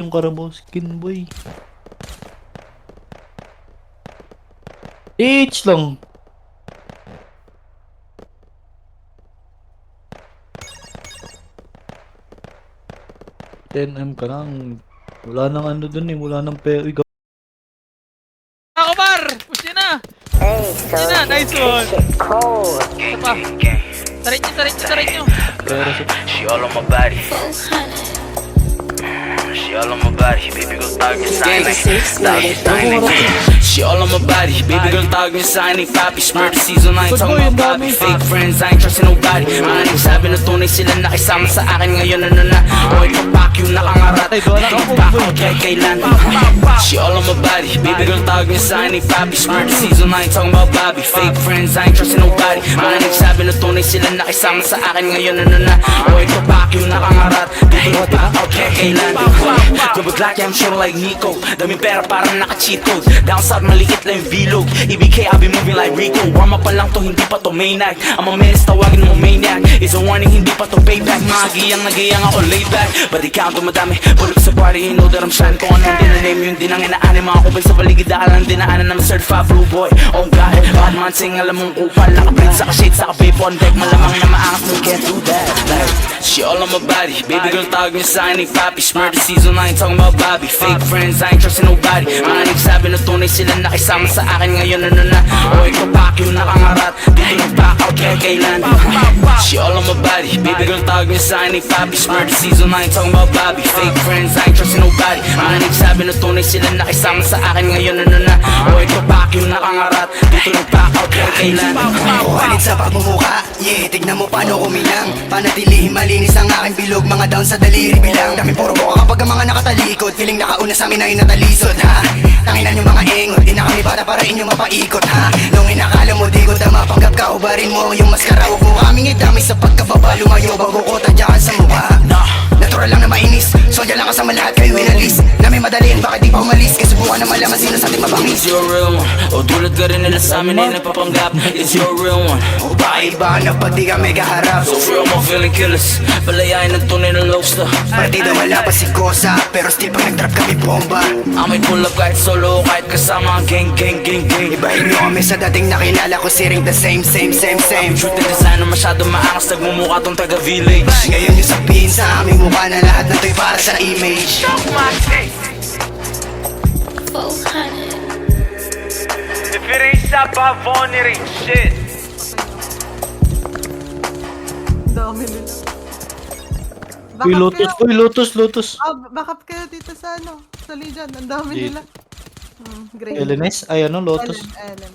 Yung Carabao skin boy. H lang. 10M ka lang. Wala nang ano dun eh. Wala nang pera. Ako par! Push nyo na! Push nyo na! Nice one! Isa pa! Tarik nyo, tarik nyo, tarik nyo! Pera sa... She all on my body. She all on my body. Baby girl tawag niya sa akin. She all on my body. Baby girl tawag niya sa akin. Papi Smurf season 9. Talking about Bobby. Fake friends, I ain't trusting nobody. Mga nagsabi na tunay sila nakisama sa akin. Ngayon ano na. O ikaw pak yung nakangarat. Di pa ako kailan. She all on my body. Baby girl tawag niya sa akin. Papi Smurf season 9. Talking about Bobby. Fake friends, I ain't trusting nobody. Mga nagsabi na tunay sila nakisama sa akin. Ngayon ano na. O ikaw pak yung nakangarat. Di pa ako kailan. Double black, I'm sure like Nico. Daming pera parang naka-cheat code. Down south, maliit lang yung vlog. EBK, I'll be moving like Rico. Warm up pa lang to, hindi pa to main act. I'm a menace, tawagin mo maniac. It's a warning, hindi pa to payback. Mga giyang, nagiyang ako laid back. But di count dumadami, bulog sa party. You know that I'm shining. Kung anong dinaname yun, din ang inaanin. Mga kubay sa paligid, dakalang dinaanan. I'm a certified blue boy. Oh God, bad man sing, alam mong upal. Naka-blade, saka-shade, saka-vape on deck. Malamang na maangas, no can't do that. Like, she all on my body. Baby girl, tawag niya sa akin. Papi Smurf season 9. Talking about Bobby. Fake friends, I ain't trusting nobody. Mga nagsabi na tunay sila nakisama sa akin. Ngayon ano na. O ikaw pak yung nakangarat. Dito nag-back out kaya kailan. She all on my body. Baby girl tawag niya sa akin. Papi Smurf season 9. Talking about Bobby. Fake friends, I ain't trusting nobody. Mga nagsabi na tunay sila nakisama sa akin. Ngayon ano na. O ikaw pak yung nakangarat. Dito nag-back out kaya kailan. Kuhalit sa pagmumuka, yeah, tignan mo paano kuminang. Panatilihin malinis ang aking bilog. Mga down sa daliri bilang. Dami puro buka kapag ang mga nakatalikod. Feeling nakauna sa amin ay natalisod, ha. Tanginan yung mga ingot, di na kami bata para inyong mapaikot, ha. Nung inakala mo di ko tama, panggap ka, ubarin mo yung maskara. Huwag mo kaming idamay sa pagkababa. Lumayo bago ko tadyakan sa mukha. Natural lang na mainis, soldier lang kasama lahat kayo inalis. Na may madaliin, bakit di pa umalis? Kasi buwan na malaman sino sa ating mabangis. It's your real one. O tulad ka rin nila sa amin ay nagpapanggap. It's your real one. O bakit ba na pag di kami kaharap? So real mo feeling killers. Palayain ng tunay na lobster. Partida wala pa si Kosa, pero still pag nag-drop kami bomba. Amoy pull up kahit solo, kahit kasama ang gang. Ibahin nyo kami sa dating nakilala ko, siring the same. Truth and design na masyado maangas, nagmumukha tong taga-village. Ngayon yung sabihin sa aming mukha na lahat na to'y para sa image. Diferença Pavone shit. Dami nila. Uy, Lotus. Uy, Lotus. Backup kayo dito sa ano, sa Legion. Ang dami Dito. nila. Great. LNS? Ay, ano, Lotus. Ellen.